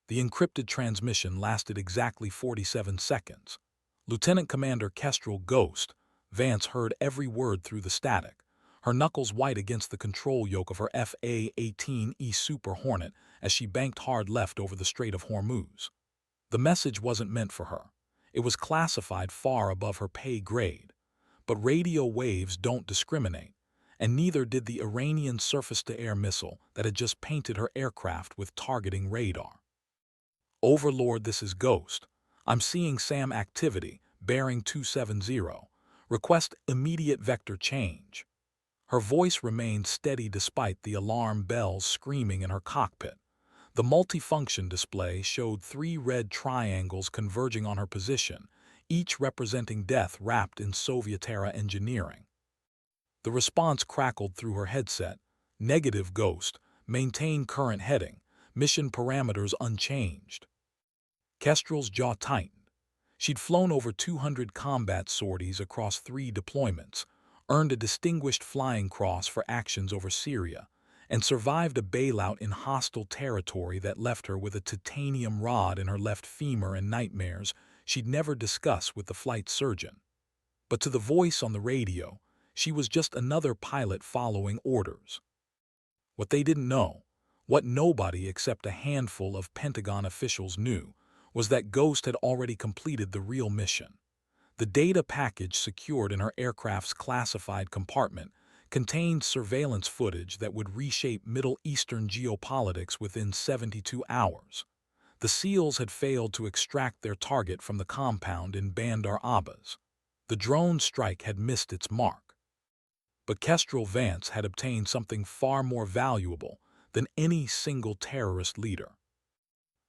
The encrypted transmission lasted exactly 47 seconds. Lieutenant Commander Kestrel Ghost Vance heard every word through the static, her knuckles white against the control yoke of her FA-18E Super Hornet as she banked hard left over the Strait of Hormuz. The message wasn't meant for her. It was classified far above her pay grade. But radio waves don't discriminate, and neither did the Iranian surface-to-air missile that had just painted her aircraft with targeting radar. Overlord, this is Ghost. I'm seeing SAM activity, bearing 270. Request immediate vector change. Her voice remained steady despite the alarm bells screaming in her cockpit. The multifunction display showed 3 red triangles converging on her position, each representing death wrapped in Soviet-era engineering. The response crackled through her headset. Negative Ghost. Maintain current heading. Mission parameters unchanged. Kestrel's jaw tightened. She'd flown over 200 combat sorties across 3 deployments, earned a Distinguished Flying Cross for actions over Syria, and survived a bailout in hostile territory that left her with a titanium rod in her left femur and nightmares she'd never discuss with the flight surgeon. But to the voice on the radio, she was just another pilot following orders. What they didn't know, what nobody except a handful of Pentagon officials knew, was that Ghost had already completed the real mission. The data package secured in her aircraft's classified compartment contained surveillance footage that would reshape Middle Eastern geopolitics within 72 hours. The SEALs had failed to extract their target from the compound in Bandar Abbas. The drone strike had missed its mark. But Kestrel Vance had obtained something far more valuable than any single terrorist leader.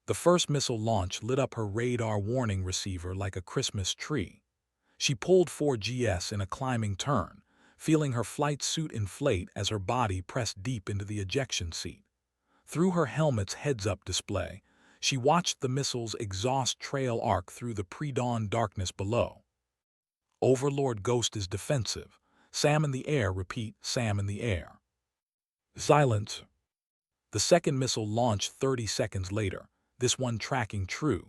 The first missile launch lit up her radar warning receiver like a Christmas tree. She pulled 4GS in a climbing turn, feeling her flight suit inflate as her body pressed deep into the ejection seat. Through her helmet's heads-up display, she watched the missile's exhaust trail arc through the pre-dawn darkness below. Overlord Ghost is defensive. SAM in the air, repeat, SAM in the air. Silence. The second missile launched 30 seconds later, this one tracking true.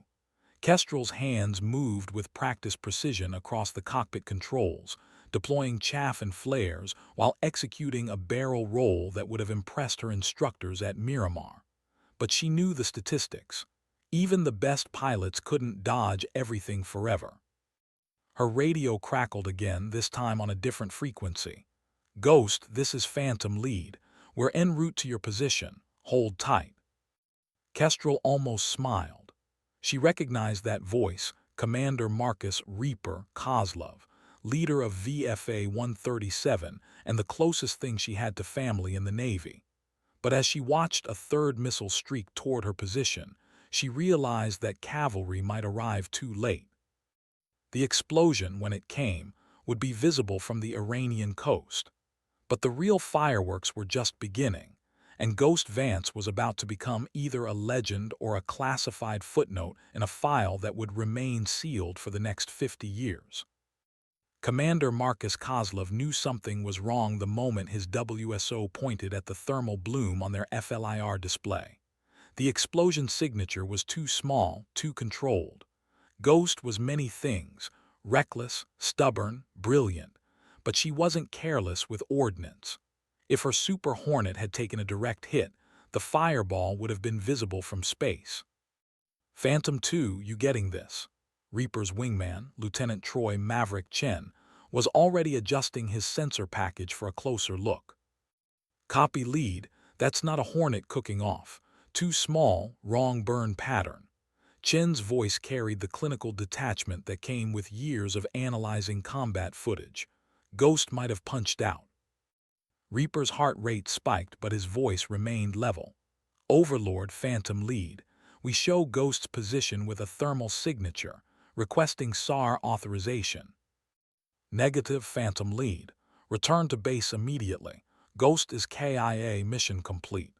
Kestrel's hands moved with practiced precision across the cockpit controls, deploying chaff and flares while executing a barrel roll that would have impressed her instructors at Miramar. But she knew the statistics. Even the best pilots couldn't dodge everything forever. Her radio crackled again, this time on a different frequency. Ghost, this is Phantom Lead. We're en route to your position. Hold tight. Kestrel almost smiled. She recognized that voice, Commander Marcus Reaper Kozlov, leader of VFA 137 and the closest thing she had to family in the Navy. But as she watched a third missile streak toward her position, she realized that cavalry might arrive too late. The explosion, when it came, would be visible from the Iranian coast. But the real fireworks were just beginning, and Ghost Vance was about to become either a legend or a classified footnote in a file that would remain sealed for the next 50 years. Commander Marcus Kozlov knew something was wrong the moment his WSO pointed at the thermal bloom on their FLIR display. The explosion signature was too small, too controlled. Ghost was many things, reckless, stubborn, brilliant, but she wasn't careless with ordnance. If her Super Hornet had taken a direct hit, the fireball would have been visible from space. Phantom 2, you getting this? Reaper's wingman, Lieutenant Troy Maverick Chen, was already adjusting his sensor package for a closer look. Copy lead, that's not a Hornet cooking off. Too small, wrong burn pattern. Chen's voice carried the clinical detachment that came with years of analyzing combat footage. Ghost might have punched out. Reaper's heart rate spiked, but his voice remained level. Overlord Phantom Lead, we show Ghost's position with a thermal signature, requesting SAR authorization. Negative Phantom Lead, return to base immediately. Ghost is KIA mission complete.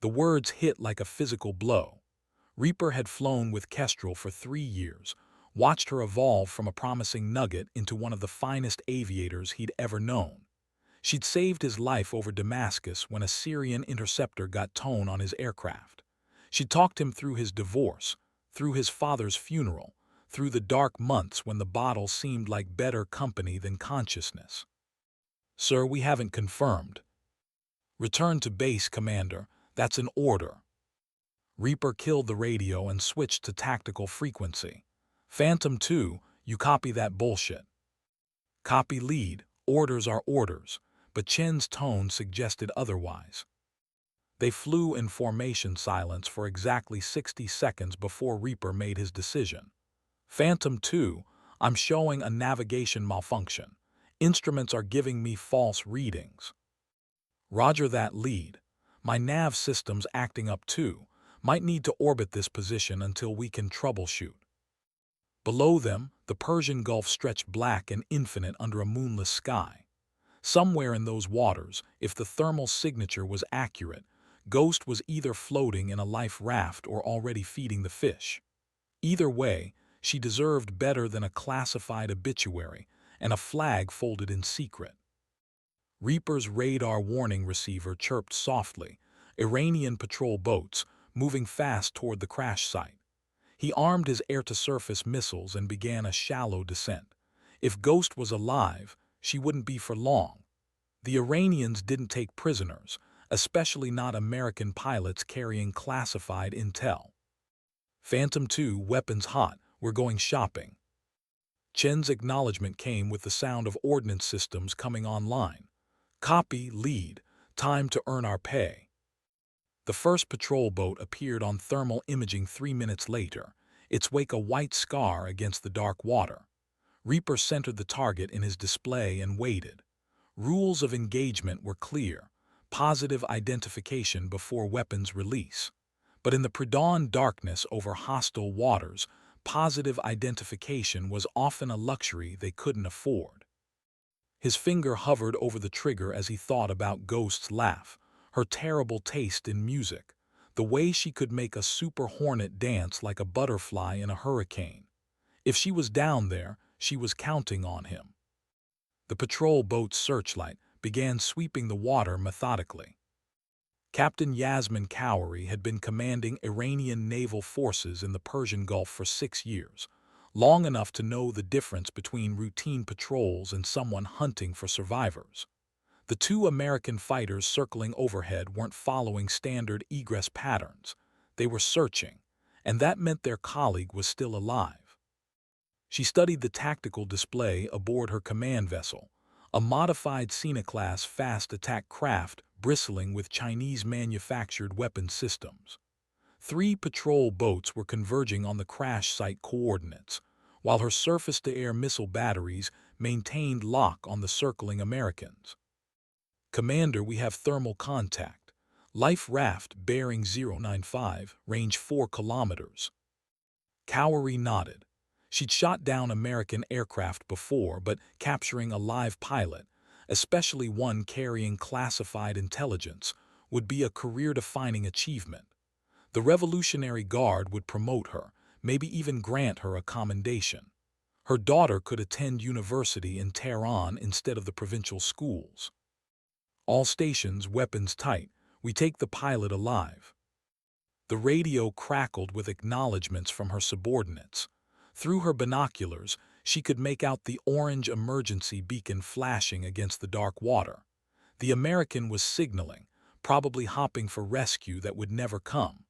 The words hit like a physical blow. Reaper had flown with Kestrel for 3 years, watched her evolve from a promising nugget into one of the finest aviators he'd ever known. She'd saved his life over Damascus when a Syrian interceptor got tone on his aircraft. She talked him through his divorce, through his father's funeral, through the dark months when the bottle seemed like better company than consciousness. "Sir, we haven't confirmed." "Return to base, Commander. That's an order." Reaper killed the radio and switched to tactical frequency. "Phantom 2, you copy that bullshit." "Copy lead. Orders are orders," but Chen's tone suggested otherwise. They flew in formation silence for exactly 60 seconds before Reaper made his decision. "Phantom 2, I'm showing a navigation malfunction. Instruments are giving me false readings." "Roger that, lead. My nav system's acting up too. Might need to orbit this position until we can troubleshoot." Below them, the Persian Gulf stretched black and infinite under a moonless sky. Somewhere in those waters, if the thermal signature was accurate, Ghost was either floating in a life raft or already feeding the fish. Either way, she deserved better than a classified obituary and a flag folded in secret. Reaper's radar warning receiver chirped softly, Iranian patrol boats, moving fast toward the crash site. He armed his air-to-surface missiles and began a shallow descent. If Ghost was alive, she wouldn't be for long. The Iranians didn't take prisoners, especially not American pilots carrying classified intel. "Phantom 2, weapons hot, we're going shopping." Chen's acknowledgement came with the sound of ordnance systems coming online. "Copy, lead. Time to earn our pay." The first patrol boat appeared on thermal imaging 3 minutes later, its wake a white scar against the dark water. Reaper centered the target in his display and waited. Rules of engagement were clear: positive identification before weapons release. But in the pre-dawn darkness over hostile waters, positive identification was often a luxury they couldn't afford. His finger hovered over the trigger as he thought about Ghost's laugh, her terrible taste in music, the way she could make a super hornet dance like a butterfly in a hurricane. If she was down there, she was counting on him. The patrol boat's searchlight began sweeping the water methodically. Captain Yasmin Khauri had been commanding Iranian naval forces in the Persian Gulf for 6 years, long enough to know the difference between routine patrols and someone hunting for survivors. The 2 American fighters circling overhead weren't following standard egress patterns. They were searching, and that meant their colleague was still alive. She studied the tactical display aboard her command vessel, a modified Sina-class fast attack craft bristling with Chinese-manufactured weapon systems. 3 patrol boats were converging on the crash site coordinates, while her surface-to-air missile batteries maintained lock on the circling Americans. "Commander, we have thermal contact. Life raft bearing 095, range 4 kilometers." Khauri nodded. She'd shot down American aircraft before, but capturing a live pilot, especially one carrying classified intelligence, would be a career-defining achievement. The Revolutionary Guard would promote her, maybe even grant her a commendation. Her daughter could attend university in Tehran instead of the provincial schools. "All stations, weapons tight. We take the pilot alive." The radio crackled with acknowledgments from her subordinates. Through her binoculars, she could make out the orange emergency beacon flashing against the dark water. The American was signaling, probably hopping for rescue that would never come.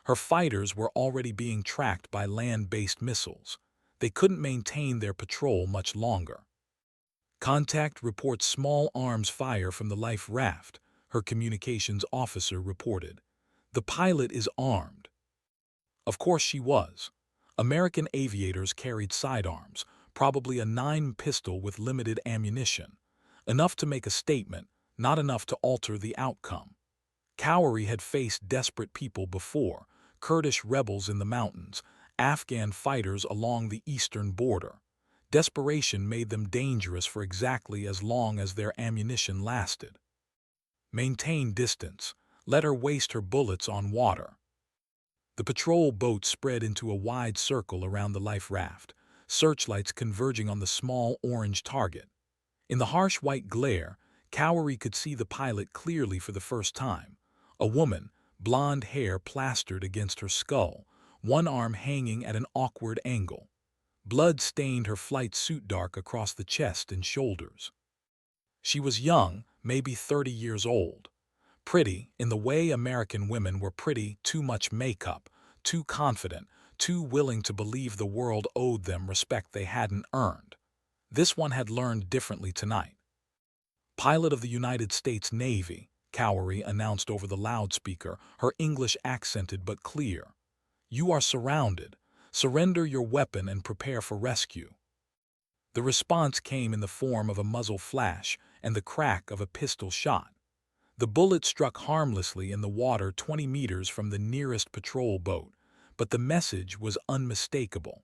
Her fighters were already being tracked by land-based missiles. They couldn't maintain their patrol much longer. "Contact reports small arms fire from the life raft," her communications officer reported. "The pilot is armed." Of course she was. American aviators carried sidearms, probably a 9 pistol with limited ammunition. Enough to make a statement, not enough to alter the outcome. Khauri had faced desperate people before: Kurdish rebels in the mountains, Afghan fighters along the eastern border. Desperation made them dangerous for exactly as long as their ammunition lasted. "Maintain distance. Let her waste her bullets on water." The patrol boat spread into a wide circle around the life raft, searchlights converging on the small orange target. In the harsh white glare, Khauri could see the pilot clearly for the first time: a woman, blonde hair plastered against her skull, one arm hanging at an awkward angle. Blood stained her flight suit dark across the chest and shoulders. She was young, maybe 30 years old. Pretty, in the way American women were pretty, too much makeup, too confident, too willing to believe the world owed them respect they hadn't earned. This one had learned differently tonight. Pilot of the United States Navy, Cowrie announced over the loudspeaker, her English accented but clear. You are surrounded. Surrender your weapon and prepare for rescue. The response came in the form of a muzzle flash and the crack of a pistol shot. The bullet struck harmlessly in the water 20 meters from the nearest patrol boat, but the message was unmistakable.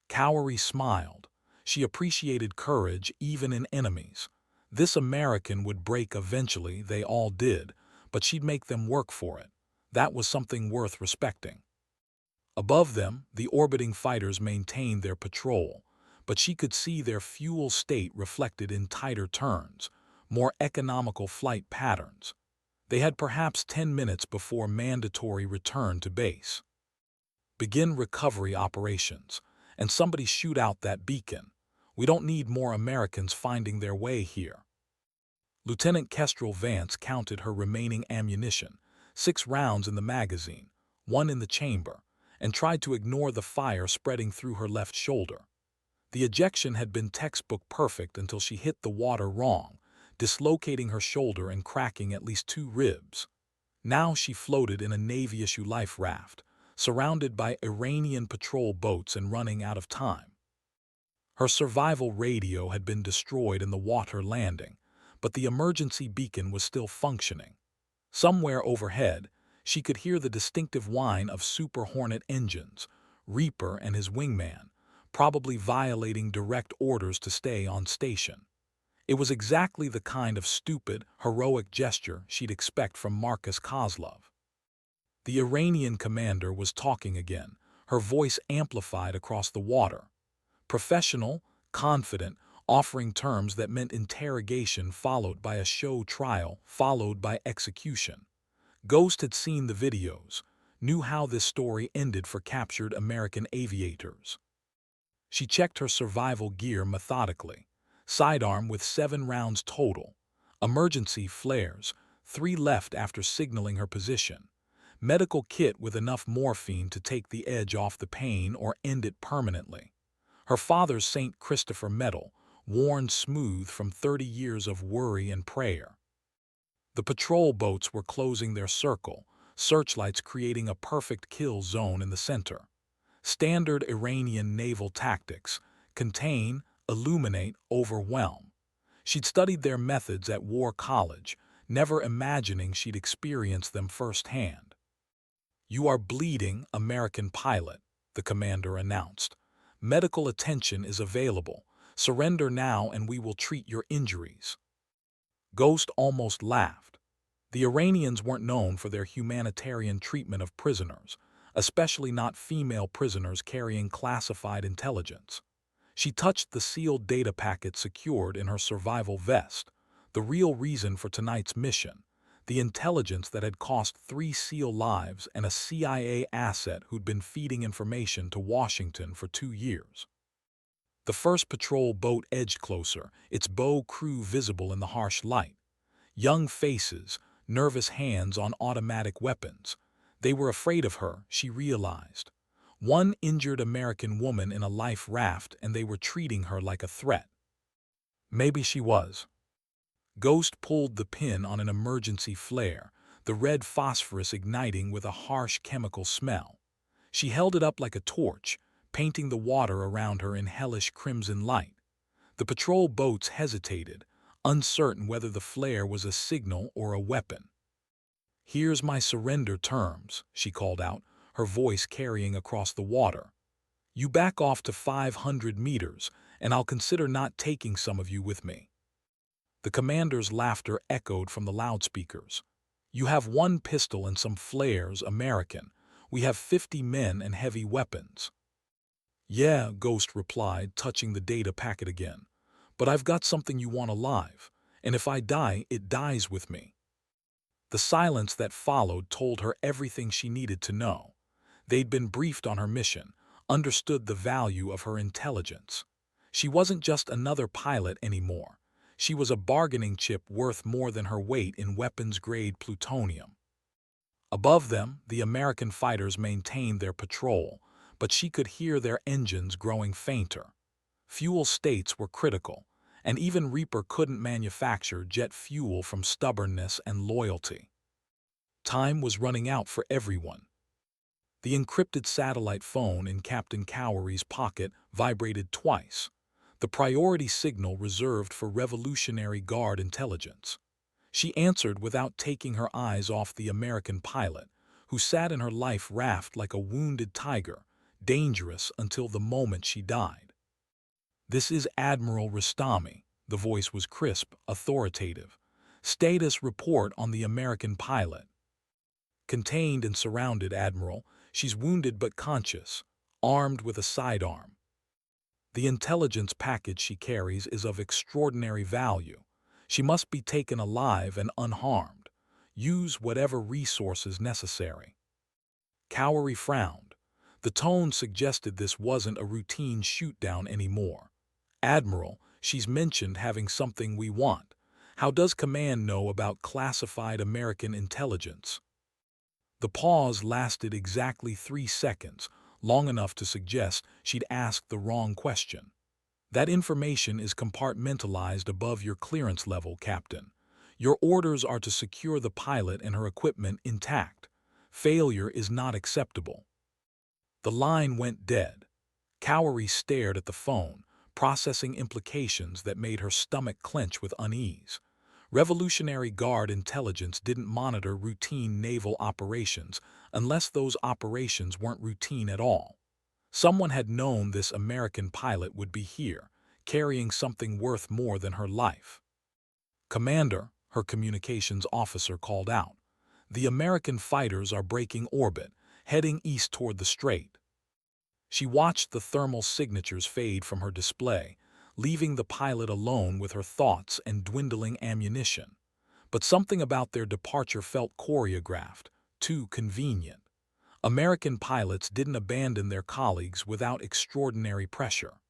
Cowrie smiled. She appreciated courage even in enemies. This American would break eventually, they all did, but she'd make them work for it. That was something worth respecting. Above them, the orbiting fighters maintained their patrol, but she could see their fuel state reflected in tighter turns, more economical flight patterns. They had perhaps 10 minutes before mandatory return to base. Begin recovery operations, and somebody shoot out that beacon. We don't need more Americans finding their way here. Lieutenant Kestrel Vance counted her remaining ammunition, 6 rounds in the magazine, 1 in the chamber, and tried to ignore the fire spreading through her left shoulder. The ejection had been textbook perfect until she hit the water wrong, dislocating her shoulder and cracking at least 2 ribs. Now she floated in a Navy-issue life raft, surrounded by Iranian patrol boats and running out of time. Her survival radio had been destroyed in the water landing, but the emergency beacon was still functioning. Somewhere overhead, she could hear the distinctive whine of Super Hornet engines, Reaper and his wingman, probably violating direct orders to stay on station. It was exactly the kind of stupid, heroic gesture she'd expect from Marcus Kozlov. The Iranian commander was talking again, her voice amplified across the water. Professional, confident, offering terms that meant interrogation followed by a show trial, followed by execution. Ghost had seen the videos, knew how this story ended for captured American aviators. She checked her survival gear methodically. Sidearm with 7 rounds total. Emergency flares, 3 left after signaling her position. Medical kit with enough morphine to take the edge off the pain or end it permanently. Her father's St. Christopher medal, worn smooth from 30 years of worry and prayer. The patrol boats were closing their circle, searchlights creating a perfect kill zone in the center. Standard Iranian naval tactics: contain, illuminate, overwhelm. She'd studied their methods at War College, never imagining she'd experience them firsthand. You are bleeding, American pilot, the commander announced. Medical attention is available. Surrender now and we will treat your injuries. Ghost almost laughed. The Iranians weren't known for their humanitarian treatment of prisoners, especially not female prisoners carrying classified intelligence. She touched the sealed data packet secured in her survival vest, the real reason for tonight's mission, the intelligence that had cost 3 SEAL lives and a CIA asset who'd been feeding information to Washington for 2 years. The first patrol boat edged closer, its bow crew visible in the harsh light. Young faces, nervous hands on automatic weapons. They were afraid of her, she realized. One injured American woman in a life raft, and they were treating her like a threat. Maybe she was. Ghost pulled the pin on an emergency flare, the red phosphorus igniting with a harsh chemical smell. She held it up like a torch, painting the water around her in hellish crimson light. The patrol boats hesitated, uncertain whether the flare was a signal or a weapon. "Here's my surrender terms," she called out, her voice carrying across the water. "You back off to 500 meters, and I'll consider not taking some of you with me." The commander's laughter echoed from the loudspeakers. "You have 1 pistol and some flares, American. We have 50 men and heavy weapons." "Yeah," Ghost replied, touching the data packet again. "But I've got something you want alive, and if I die, it dies with me." The silence that followed told her everything she needed to know. They'd been briefed on her mission, understood the value of her intelligence. She wasn't just another pilot anymore. She was a bargaining chip worth more than her weight in weapons-grade plutonium. Above them, the American fighters maintained their patrol, but she could hear their engines growing fainter. Fuel states were critical, and even Reaper couldn't manufacture jet fuel from stubbornness and loyalty. Time was running out for everyone. The encrypted satellite phone in Captain Cowery's pocket vibrated twice, the priority signal reserved for Revolutionary Guard intelligence. She answered without taking her eyes off the American pilot, who sat in her life raft like a wounded tiger, dangerous until the moment she died. "This is Admiral Rostami," the voice was crisp, authoritative. "Status report on the American pilot." "Contained and surrounded, Admiral. She's wounded but conscious, armed with a sidearm. The intelligence package she carries is of extraordinary value. She must be taken alive and unharmed. Use whatever resources necessary." Cowery frowned. The tone suggested this wasn't a routine shoot-down anymore. "Admiral, she's mentioned having something we want. How does Command know about classified American intelligence?" The pause lasted exactly 3 seconds, long enough to suggest she'd asked the wrong question. "That information is compartmentalized above your clearance level, Captain. Your orders are to secure the pilot and her equipment intact. Failure is not acceptable." The line went dead. Cowery stared at the phone, processing implications that made her stomach clench with unease. Revolutionary Guard intelligence didn't monitor routine naval operations unless those operations weren't routine at all. Someone had known this American pilot would be here, carrying something worth more than her life. "Commander," her communications officer called out, "the American fighters are breaking orbit, heading east toward the strait." She watched the thermal signatures fade from her display, leaving the pilot alone with her thoughts and dwindling ammunition. But something about their departure felt choreographed, too convenient. American pilots didn't abandon their colleagues without extraordinary pressure.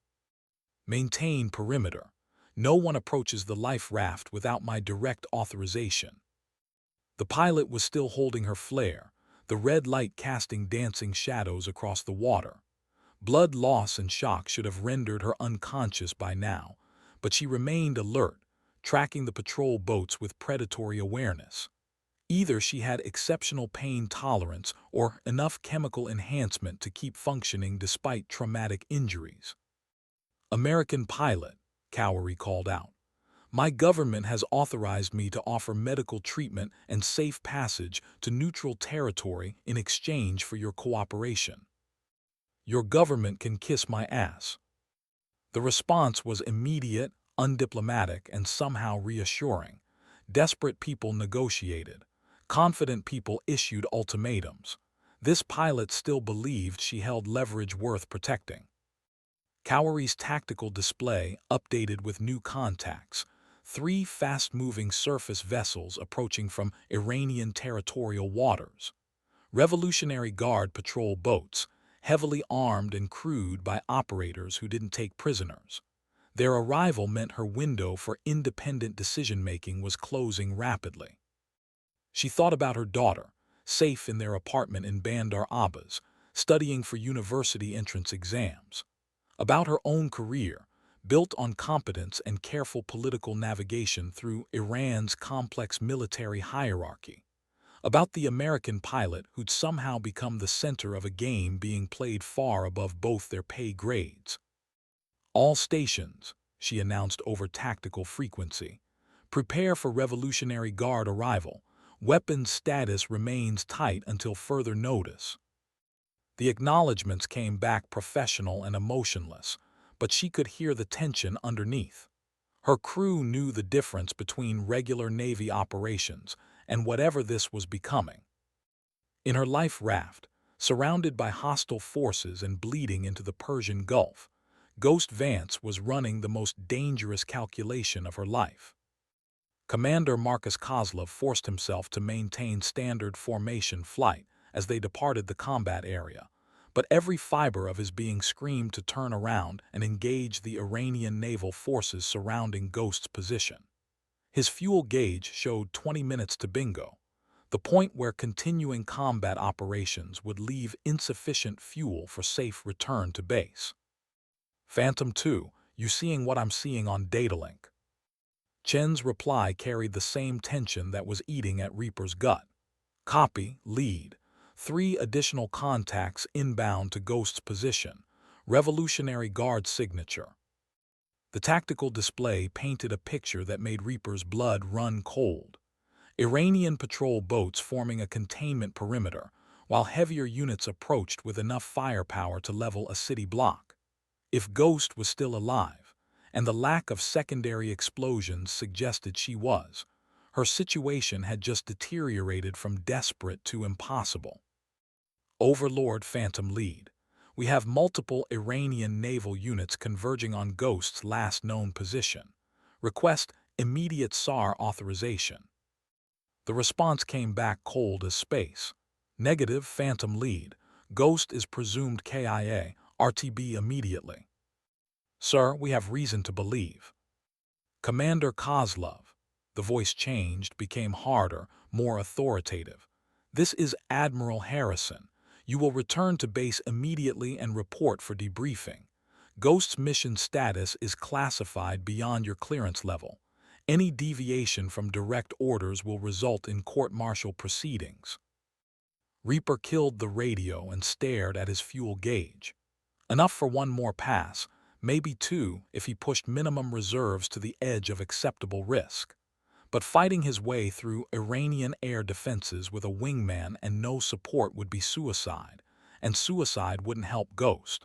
"Maintain perimeter. No one approaches the life raft without my direct authorization." The pilot was still holding her flare, the red light casting dancing shadows across the water. Blood loss and shock should have rendered her unconscious by now, but she remained alert, tracking the patrol boats with predatory awareness. Either she had exceptional pain tolerance or enough chemical enhancement to keep functioning despite traumatic injuries. "American pilot," Cowery called out, "my government has authorized me to offer medical treatment and safe passage to neutral territory in exchange for your cooperation. Your government can kiss my ass." The response was immediate, undiplomatic, and somehow reassuring. Desperate people negotiated. Confident people issued ultimatums. This pilot still believed she held leverage worth protecting. Cowery's tactical display updated with new contacts. 3 fast-moving surface vessels approaching from Iranian territorial waters. Revolutionary Guard patrol boats, heavily armed and crewed by operators who didn't take prisoners. Their arrival meant her window for independent decision-making was closing rapidly. She thought about her daughter, safe in their apartment in Bandar Abbas, studying for university entrance exams. About her own career, built on competence and careful political navigation through Iran's complex military hierarchy. About the American pilot who'd somehow become the center of a game being played far above both their pay grades. "All stations," she announced over tactical frequency, "prepare for Revolutionary Guard arrival. Weapons status remains tight until further notice." The acknowledgments came back professional and emotionless, but she could hear the tension underneath. Her crew knew the difference between regular Navy operations and whatever this was becoming. In her life raft, surrounded by hostile forces and bleeding into the Persian Gulf, Ghost Vance was running the most dangerous calculation of her life. Commander Marcus Kozlov forced himself to maintain standard formation flight as they departed the combat area, but every fiber of his being screamed to turn around and engage the Iranian naval forces surrounding Ghost's position. His fuel gauge showed 20 minutes to bingo, the point where continuing combat operations would leave insufficient fuel for safe return to base. Phantom 2, you seeing what I'm seeing on Datalink? Chen's reply carried the same tension that was eating at Reaper's gut. Copy, lead. 3 additional contacts inbound to Ghost's position. Revolutionary Guard signature. The tactical display painted a picture that made Reaper's blood run cold. Iranian patrol boats forming a containment perimeter, while heavier units approached with enough firepower to level a city block. If Ghost was still alive, and the lack of secondary explosions suggested she was, her situation had just deteriorated from desperate to impossible. Overlord Phantom Lead. We have multiple Iranian naval units converging on Ghost's last known position. Request immediate SAR authorization. The response came back cold as space. Negative Phantom Lead. Ghost is presumed KIA, RTB immediately. Sir, we have reason to believe. Commander Kozlov. The voice changed, became harder, more authoritative. This is Admiral Harrison. You will return to base immediately and report for debriefing. Ghost's mission status is classified beyond your clearance level. Any deviation from direct orders will result in court-martial proceedings. Reaper killed the radio and stared at his fuel gauge. Enough for one more pass, maybe 2 if he pushed minimum reserves to the edge of acceptable risk. But fighting his way through Iranian air defenses with a wingman and no support would be suicide, and suicide wouldn't help Ghost.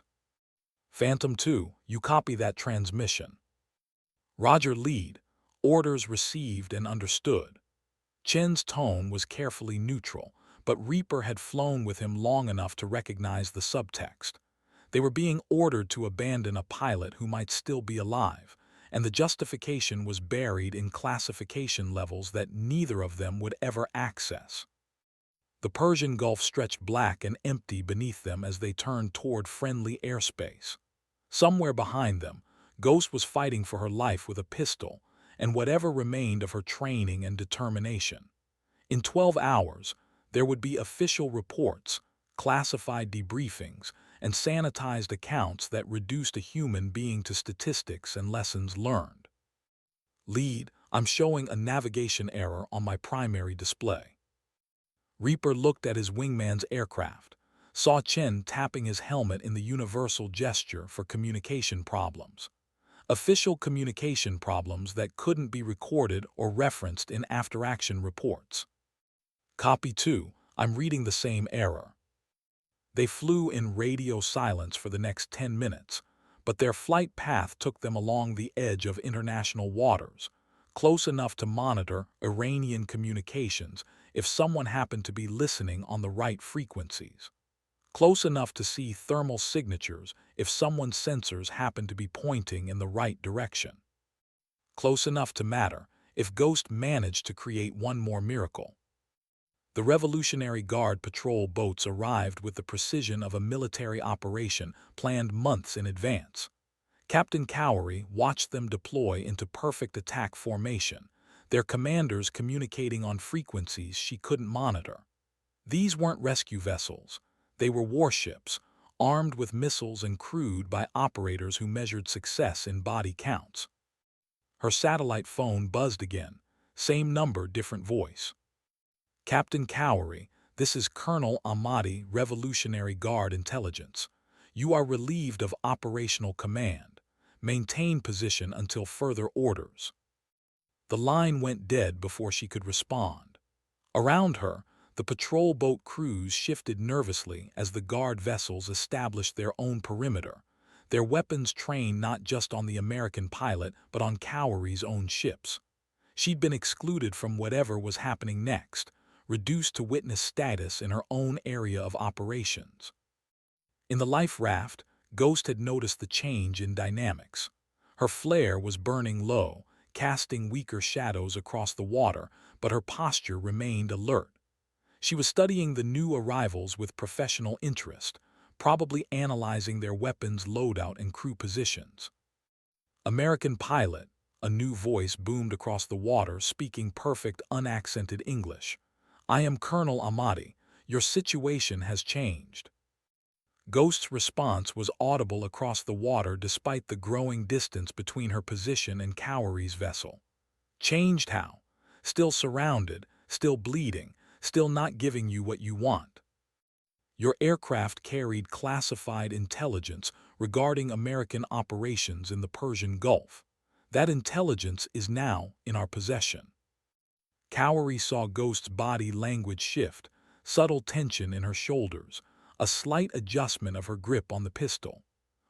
Phantom 2, you copy that transmission. Roger Lead. Orders received and understood. Chen's tone was carefully neutral, but Reaper had flown with him long enough to recognize the subtext. They were being ordered to abandon a pilot who might still be alive, and the justification was buried in classification levels that neither of them would ever access. The Persian Gulf stretched black and empty beneath them as they turned toward friendly airspace. Somewhere behind them, Ghost was fighting for her life with a pistol and whatever remained of her training and determination. In 12 hours, there would be official reports, classified debriefings, and sanitized accounts that reduced a human being to statistics and lessons learned. Lead, I'm showing a navigation error on my primary display. Reaper looked at his wingman's aircraft, saw Chen tapping his helmet in the universal gesture for communication problems. Official communication problems that couldn't be recorded or referenced in after-action reports. Copy 2, I'm reading the same error. They flew in radio silence for the next 10 minutes, but their flight path took them along the edge of international waters, close enough to monitor Iranian communications if someone happened to be listening on the right frequencies, close enough to see thermal signatures if someone's sensors happened to be pointing in the right direction, close enough to matter if Ghost managed to create one more miracle. The Revolutionary Guard patrol boats arrived with the precision of a military operation planned months in advance. Captain Cowery watched them deploy into perfect attack formation, their commanders communicating on frequencies she couldn't monitor. These weren't rescue vessels. They were warships, armed with missiles and crewed by operators who measured success in body counts. Her satellite phone buzzed again. Same number, different voice. Captain Cowery, this is Colonel Ahmadi, Revolutionary Guard Intelligence. You are relieved of operational command. Maintain position until further orders. The line went dead before she could respond. Around her, the patrol boat crews shifted nervously as the guard vessels established their own perimeter, their weapons trained not just on the American pilot but on Cowery's own ships. She'd been excluded from whatever was happening next, reduced to witness status in her own area of operations. In the life raft, Ghost had noticed the change in dynamics. Her flare was burning low, casting weaker shadows across the water, but her posture remained alert. She was studying the new arrivals with professional interest, probably analyzing their weapons loadout and crew positions. American pilot, a new voice boomed across the water, speaking perfect, unaccented English. I am Colonel Amati. Your situation has changed. Ghost's response was audible across the water despite the growing distance between her position and Cowrie's vessel. Changed how? Still surrounded, still bleeding, still not giving you what you want. Your aircraft carried classified intelligence regarding American operations in the Persian Gulf. That intelligence is now in our possession. Cowrie saw Ghost's body language shift, subtle tension in her shoulders, a slight adjustment of her grip on the pistol.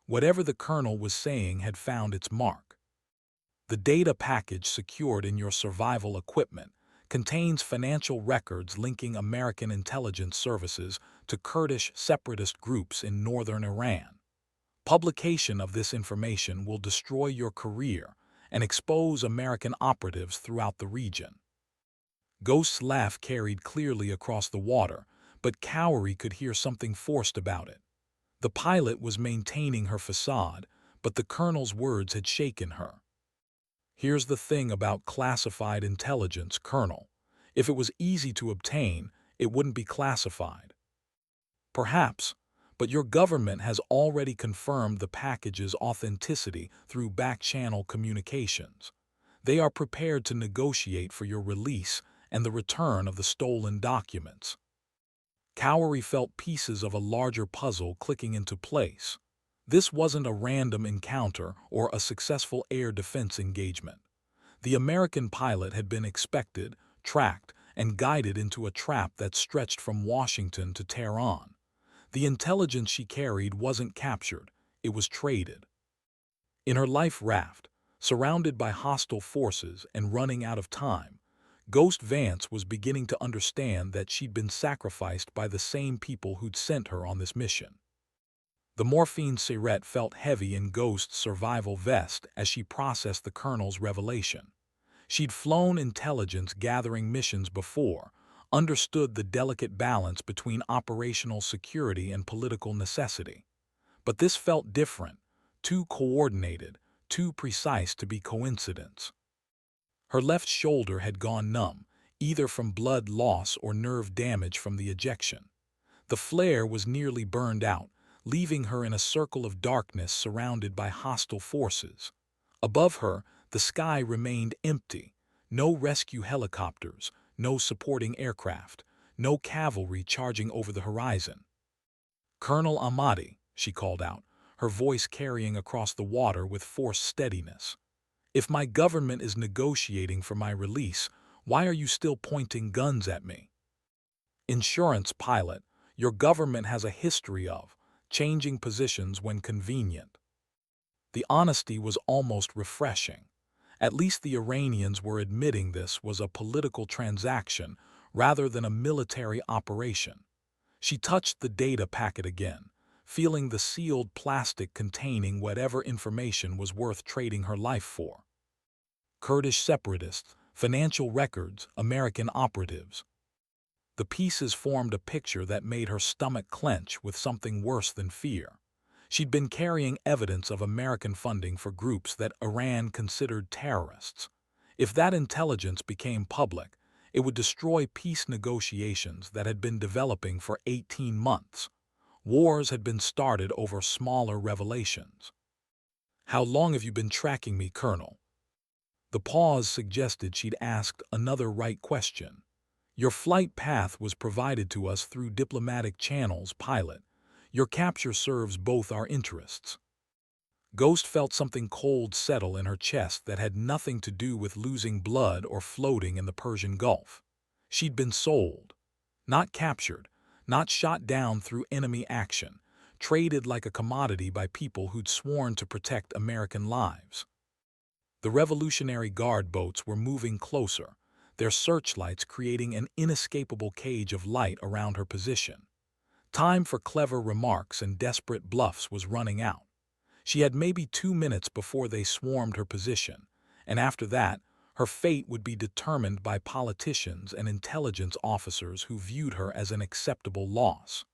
Whatever the colonel was saying had found its mark. The data package secured in your survival equipment contains financial records linking American intelligence services to Kurdish separatist groups in northern Iran. Publication of this information will destroy your career and expose American operatives throughout the region. Ghost's laugh carried clearly across the water, but Cowrie could hear something forced about it. The pilot was maintaining her facade, but the colonel's words had shaken her. Here's the thing about classified intelligence, Colonel. If it was easy to obtain, it wouldn't be classified. Perhaps, but your government has already confirmed the package's authenticity through back-channel communications. They are prepared to negotiate for your release and the return of the stolen documents. Cowrie felt pieces of a larger puzzle clicking into place. This wasn't a random encounter or a successful air defense engagement. The American pilot had been expected, tracked, and guided into a trap that stretched from Washington to Tehran. The intelligence she carried wasn't captured, it was traded. In her life raft, surrounded by hostile forces and running out of time, Ghost Vance was beginning to understand that she'd been sacrificed by the same people who'd sent her on this mission. The morphine cigarette felt heavy in Ghost's survival vest as she processed the colonel's revelation. She'd flown intelligence-gathering missions before, understood the delicate balance between operational security and political necessity. But this felt different, too coordinated, too precise to be coincidence. Her left shoulder had gone numb, either from blood loss or nerve damage from the ejection. The flare was nearly burned out, leaving her in a circle of darkness surrounded by hostile forces. Above her, the sky remained empty. No rescue helicopters, no supporting aircraft, no cavalry charging over the horizon. Colonel Amati, she called out, her voice carrying across the water with forced steadiness. If my government is negotiating for my release, why are you still pointing guns at me? Insurance pilot, your government has a history of changing positions when convenient. The honesty was almost refreshing. At least the Iranians were admitting this was a political transaction rather than a military operation. She touched the data packet again, feeling the sealed plastic containing whatever information was worth trading her life for. Kurdish separatists, financial records, American operatives. The pieces formed a picture that made her stomach clench with something worse than fear. She'd been carrying evidence of American funding for groups that Iran considered terrorists. If that intelligence became public, it would destroy peace negotiations that had been developing for 18 months. Wars had been started over smaller revelations. How long have you been tracking me, Colonel? The pause suggested she'd asked another right question. Your flight path was provided to us through diplomatic channels, pilot. Your capture serves both our interests. Ghost felt something cold settle in her chest that had nothing to do with losing blood or floating in the Persian Gulf. She'd been sold. Not captured, not shot down through enemy action, traded like a commodity by people who'd sworn to protect American lives. The Revolutionary Guard boats were moving closer, their searchlights creating an inescapable cage of light around her position. Time for clever remarks and desperate bluffs was running out. She had maybe 2 minutes before they swarmed her position, and after that, her fate would be determined by politicians and intelligence officers who viewed her as an acceptable loss.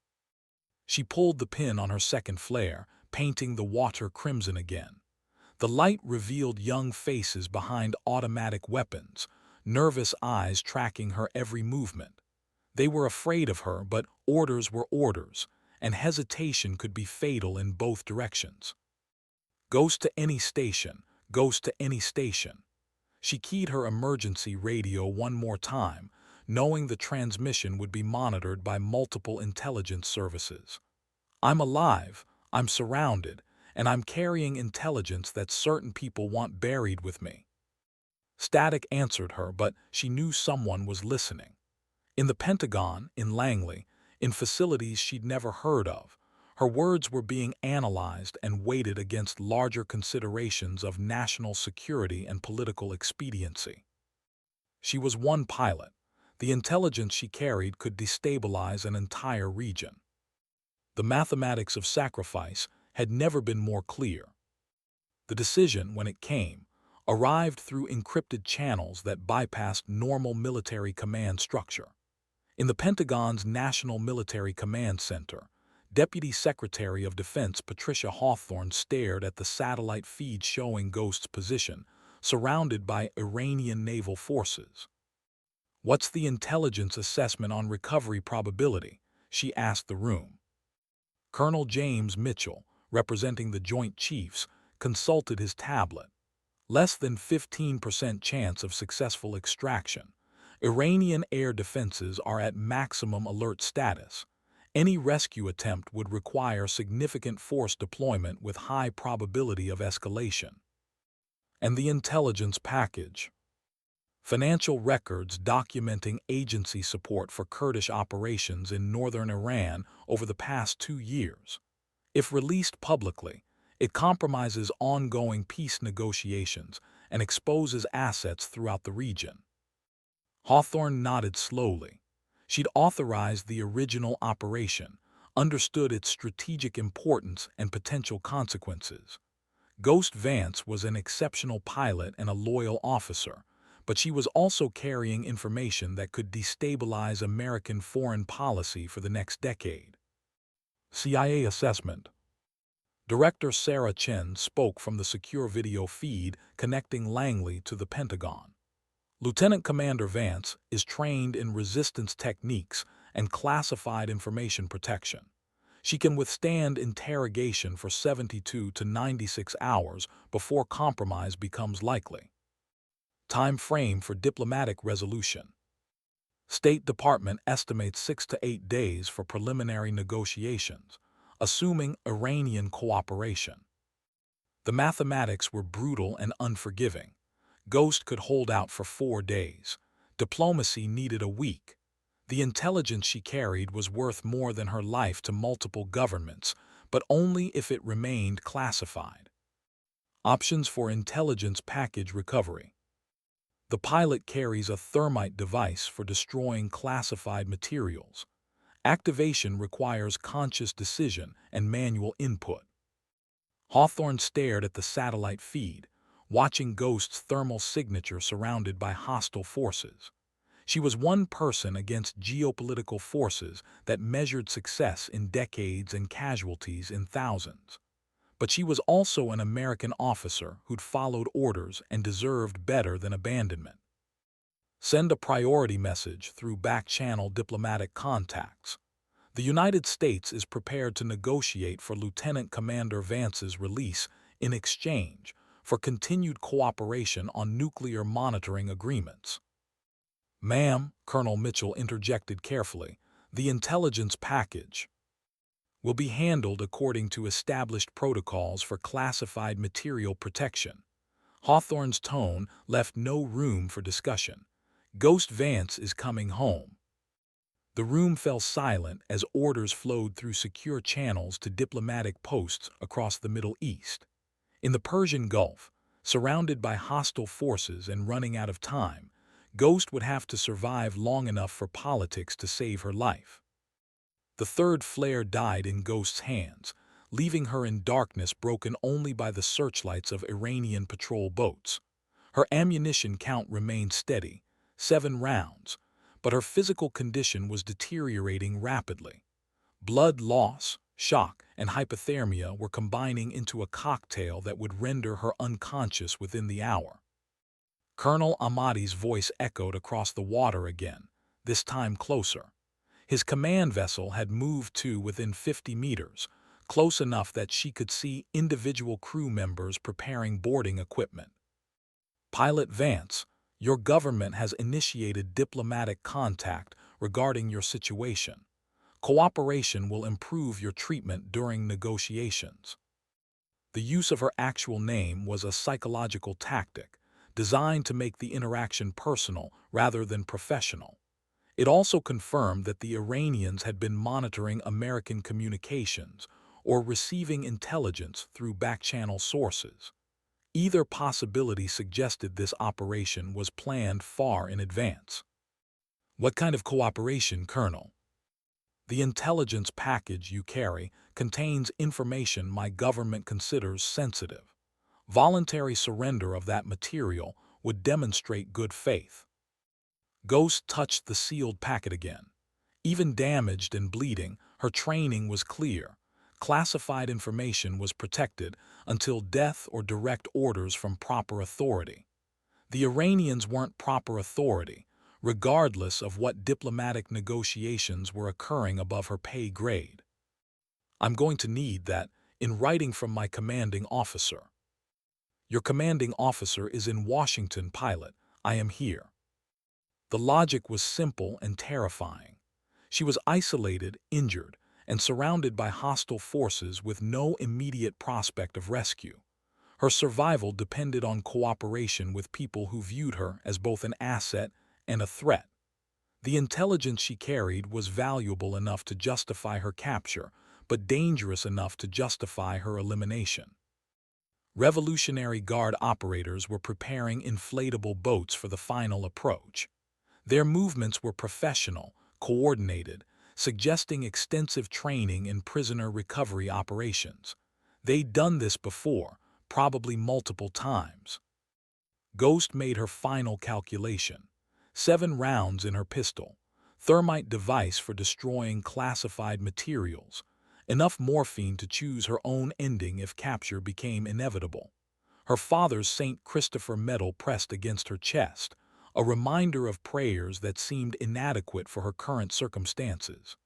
She pulled the pin on her second flare, painting the water crimson again. The light revealed young faces behind automatic weapons, nervous eyes tracking her every movement. They were afraid of her, but orders were orders, and hesitation could be fatal in both directions. Ghost to any station, ghost to any station. She keyed her emergency radio one more time, knowing the transmission would be monitored by multiple intelligence services. I'm alive, I'm surrounded, and I'm carrying intelligence that certain people want buried with me. Static answered her, but she knew someone was listening. In the Pentagon, in Langley, in facilities she'd never heard of, her words were being analyzed and weighted against larger considerations of national security and political expediency. She was one pilot. The intelligence she carried could destabilize an entire region. The mathematics of sacrifice had never been more clear. The decision, when it came, arrived through encrypted channels that bypassed normal military command structure. In the Pentagon's National Military Command Center, Deputy Secretary of Defense Patricia Hawthorne stared at the satellite feed showing Ghost's position, surrounded by Iranian naval forces. "What's the intelligence assessment on recovery probability?" she asked the room. Colonel James Mitchell, representing the Joint Chiefs, consulted his tablet. Less than 15% chance of successful extraction. Iranian air defenses are at maximum alert status. Any rescue attempt would require significant force deployment with high probability of escalation. And the intelligence package. Financial records documenting agency support for Kurdish operations in northern Iran over the past 2 years. If released publicly, it compromises ongoing peace negotiations and exposes assets throughout the region. Hawthorne nodded slowly. She'd authorized the original operation, understood its strategic importance and potential consequences. Ghost Vance was an exceptional pilot and a loyal officer, but she was also carrying information that could destabilize American foreign policy for the next decade. CIA assessment. Director Sarah Chen spoke from the secure video feed connecting Langley to the Pentagon. Lieutenant Commander Vance is trained in resistance techniques and classified information protection. She can withstand interrogation for 72 to 96 hours before compromise becomes likely. Time frame for diplomatic resolution. State Department estimates 6 to 8 days for preliminary negotiations, assuming Iranian cooperation. The mathematics were brutal and unforgiving. Ghost could hold out for 4 days. Diplomacy needed a week. The intelligence she carried was worth more than her life to multiple governments, but only if it remained classified. Options for intelligence package recovery. The pilot carries a thermite device for destroying classified materials. Activation requires conscious decision and manual input. Hawthorne stared at the satellite feed, watching Ghost's thermal signature surrounded by hostile forces. She was one person against geopolitical forces that measured success in decades and casualties in thousands. But she was also an American officer who'd followed orders and deserved better than abandonment. Send a priority message through back-channel diplomatic contacts. The United States is prepared to negotiate for Lieutenant Commander Vance's release in exchange for continued cooperation on nuclear monitoring agreements. "Ma'am," Colonel Mitchell interjected carefully, "the intelligence package will be handled according to established protocols for classified material protection." Hawthorne's tone left no room for discussion. "Ghost Vance is coming home." The room fell silent as orders flowed through secure channels to diplomatic posts across the Middle East. In the Persian Gulf, surrounded by hostile forces and running out of time, Ghost would have to survive long enough for politics to save her life. The third flare died in Ghost's hands, leaving her in darkness broken only by the searchlights of Iranian patrol boats. Her ammunition count remained steady, 7 rounds, but her physical condition was deteriorating rapidly. Blood loss, shock, and hypothermia were combining into a cocktail that would render her unconscious within the hour. Colonel Ahmadi's voice echoed across the water again, this time closer. His command vessel had moved to within 50 meters, close enough that she could see individual crew members preparing boarding equipment. Pilot Vance, your government has initiated diplomatic contact regarding your situation. Cooperation will improve your treatment during negotiations. The use of her actual name was a psychological tactic, designed to make the interaction personal rather than professional. It also confirmed that the Iranians had been monitoring American communications or receiving intelligence through back-channel sources. Either possibility suggested this operation was planned far in advance. What kind of cooperation, Colonel? The intelligence package you carry contains information my government considers sensitive. Voluntary surrender of that material would demonstrate good faith. Ghost touched the sealed packet again. Even damaged and bleeding, her training was clear. Classified information was protected until death or direct orders from proper authority. The Iranians weren't proper authority, regardless of what diplomatic negotiations were occurring above her pay grade. I'm going to need that in writing from my commanding officer. Your commanding officer is in Washington, pilot. I am here. The logic was simple and terrifying. She was isolated, injured, and surrounded by hostile forces with no immediate prospect of rescue. Her survival depended on cooperation with people who viewed her as both an asset and a threat. The intelligence she carried was valuable enough to justify her capture, but dangerous enough to justify her elimination. Revolutionary Guard operators were preparing inflatable boats for the final approach. Their movements were professional, coordinated, suggesting extensive training in prisoner recovery operations. They'd done this before, probably multiple times. Ghost made her final calculation. 7 rounds in her pistol, thermite device for destroying classified materials, enough morphine to choose her own ending if capture became inevitable. Her father's St. Christopher medal pressed against her chest, a reminder of prayers that seemed inadequate for her current circumstances.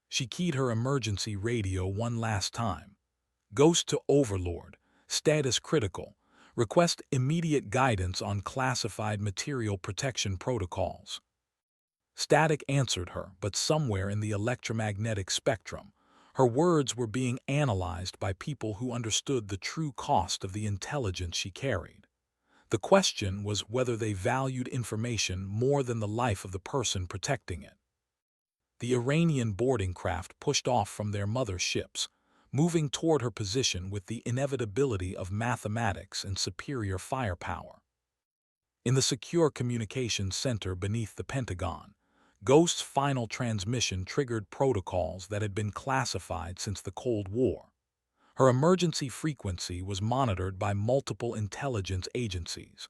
She keyed her emergency radio one last time. Ghost to Overlord, status critical, request immediate guidance on classified material protection protocols. Static answered her, but somewhere in the electromagnetic spectrum, her words were being analyzed by people who understood the true cost of the intelligence she carried. The question was whether they valued information more than the life of the person protecting it. The Iranian boarding craft pushed off from their mother ships, moving toward her position with the inevitability of mathematics and superior firepower. In the secure communications center beneath the Pentagon, Ghost's final transmission triggered protocols that had been classified since the Cold War. Her emergency frequency was monitored by multiple intelligence agencies,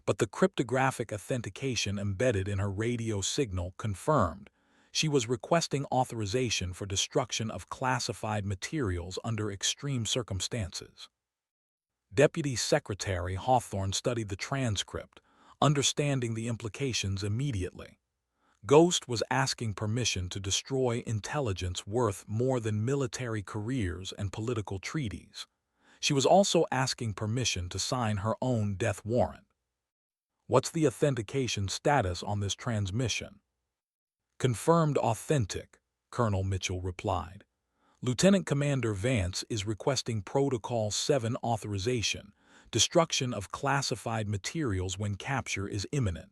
but the cryptographic authentication embedded in her radio signal confirmed she was requesting authorization for destruction of classified materials under extreme circumstances. Deputy Secretary Hawthorne studied the transcript, understanding the implications immediately. Ghost was asking permission to destroy intelligence worth more than military careers and political treaties. She was also asking permission to sign her own death warrant. What's the authentication status on this transmission? Confirmed authentic, Colonel Mitchell replied. Lieutenant Commander Vance is requesting Protocol 7 authorization, destruction of classified materials when capture is imminent.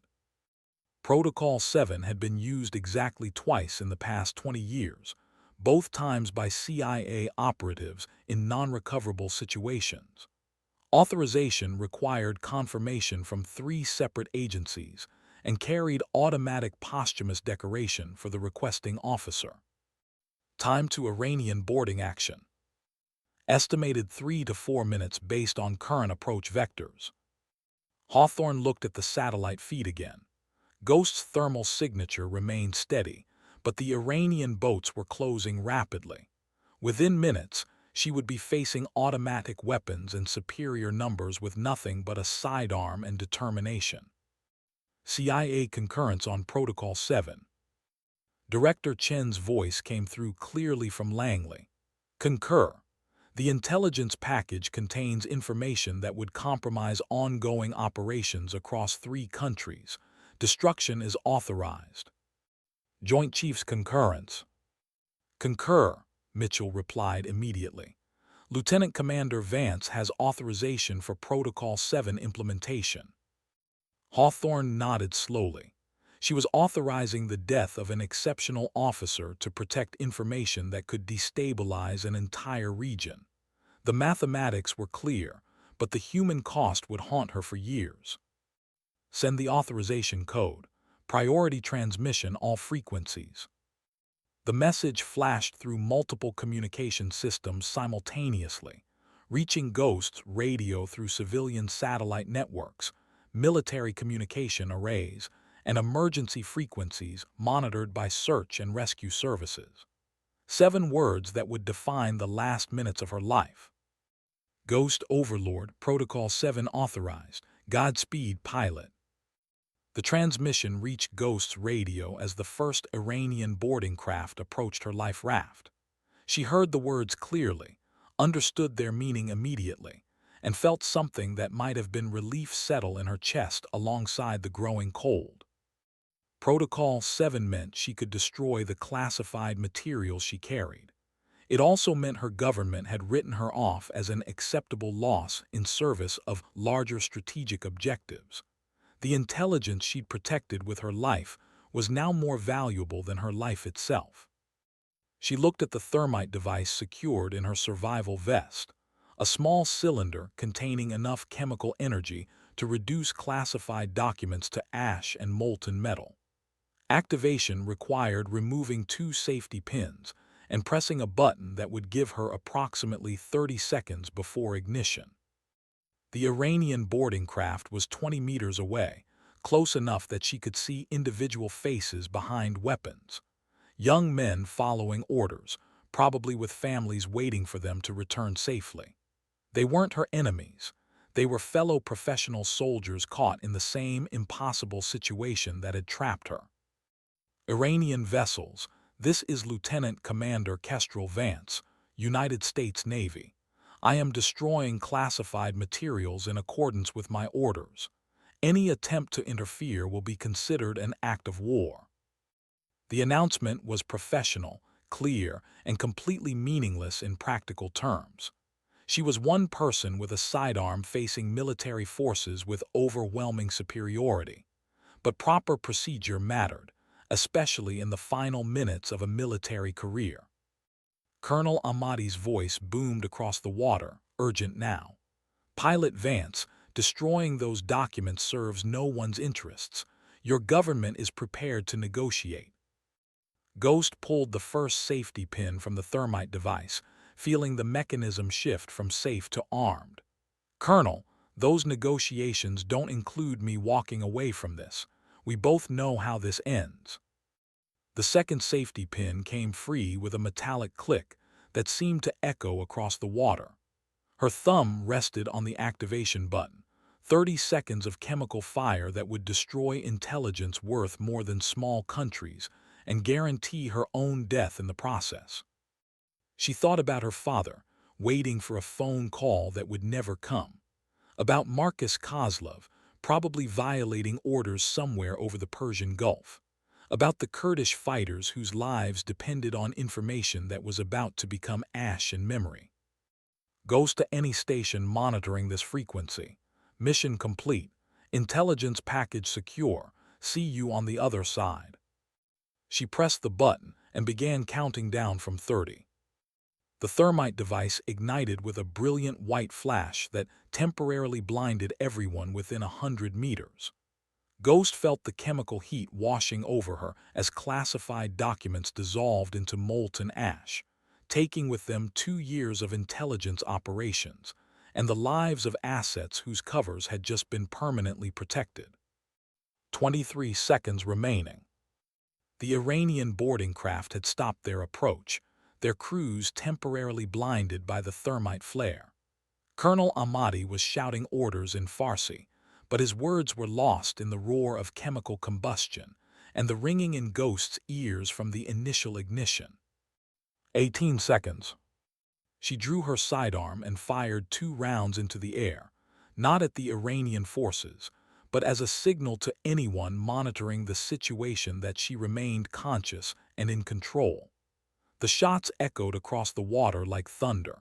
Protocol 7 had been used exactly twice in the past 20 years, both times by CIA operatives in non-recoverable situations. Authorization required confirmation from 3 separate agencies and carried automatic posthumous decoration for the requesting officer. Time to Iranian boarding action. Estimated 3 to 4 minutes based on current approach vectors. Hawthorne looked at the satellite feed again. Ghost's thermal signature remained steady, but the Iranian boats were closing rapidly. Within minutes, she would be facing automatic weapons in superior numbers with nothing but a sidearm and determination. CIA concurrence on Protocol 7. Director Chen's voice came through clearly from Langley. Concur. The intelligence package contains information that would compromise ongoing operations across 3 countries. Destruction is authorized. Joint Chiefs concurrence. Concur, Mitchell replied immediately. Lieutenant Commander Vance has authorization for Protocol 7 implementation. Hawthorne nodded slowly. She was authorizing the death of an exceptional officer to protect information that could destabilize an entire region. The mathematics were clear, but the human cost would haunt her for years. Send the authorization code. Priority transmission all frequencies. The message flashed through multiple communication systems simultaneously, reaching Ghost's radio through civilian satellite networks, military communication arrays, and emergency frequencies monitored by search and rescue services. 7 words that would define the last minutes of her life. Ghost Overlord, Protocol 7 authorized. Godspeed, pilot. The transmission reached Ghost's radio as the first Iranian boarding craft approached her life raft. She heard the words clearly, understood their meaning immediately, and felt something that might have been relief settle in her chest alongside the growing cold. Protocol 7 meant she could destroy the classified materials she carried. It also meant her government had written her off as an acceptable loss in service of larger strategic objectives. The intelligence she'd protected with her life was now more valuable than her life itself. She looked at the thermite device secured in her survival vest, a small cylinder containing enough chemical energy to reduce classified documents to ash and molten metal. Activation required removing 2 safety pins and pressing a button that would give her approximately 30 seconds before ignition. The Iranian boarding craft was 20 meters away, close enough that she could see individual faces behind weapons. Young men following orders, probably with families waiting for them to return safely. They weren't her enemies. They were fellow professional soldiers caught in the same impossible situation that had trapped her. Iranian vessels. This is Lieutenant Commander Kestrel Vance, United States Navy. I am destroying classified materials in accordance with my orders. Any attempt to interfere will be considered an act of war. The announcement was professional, clear, and completely meaningless in practical terms. She was one person with a sidearm facing military forces with overwhelming superiority. But proper procedure mattered, especially in the final minutes of a military career. Colonel Ahmadi's voice boomed across the water, urgent now. Pilot Vance, destroying those documents serves no one's interests. Your government is prepared to negotiate. Ghost pulled the first safety pin from the thermite device, feeling the mechanism shift from safe to armed. Colonel, those negotiations don't include me walking away from this. We both know how this ends. The second safety pin came free with a metallic click that seemed to echo across the water. Her thumb rested on the activation button, 30 seconds of chemical fire that would destroy intelligence worth more than small countries and guarantee her own death in the process. She thought about her father, waiting for a phone call that would never come. About Marcus Kozlov, probably violating orders somewhere over the Persian Gulf. About the Kurdish fighters whose lives depended on information that was about to become ash in memory. Goes to any station monitoring this frequency. Mission complete. Intelligence package secure. See you on the other side. She pressed the button and began counting down from 30. The thermite device ignited with a brilliant white flash that temporarily blinded everyone within 100 meters. Ghost felt the chemical heat washing over her as classified documents dissolved into molten ash, taking with them 2 years of intelligence operations, and the lives of assets whose covers had just been permanently protected. 23 seconds remaining. The Iranian boarding craft had stopped their approach, their crews temporarily blinded by the thermite flare. Colonel Ahmadi was shouting orders in Farsi, but his words were lost in the roar of chemical combustion and the ringing in Ghost's ears from the initial ignition. 18 seconds. She drew her sidearm and fired 2 rounds into the air, not at the Iranian forces, but as a signal to anyone monitoring the situation that she remained conscious and in control. The shots echoed across the water like thunder,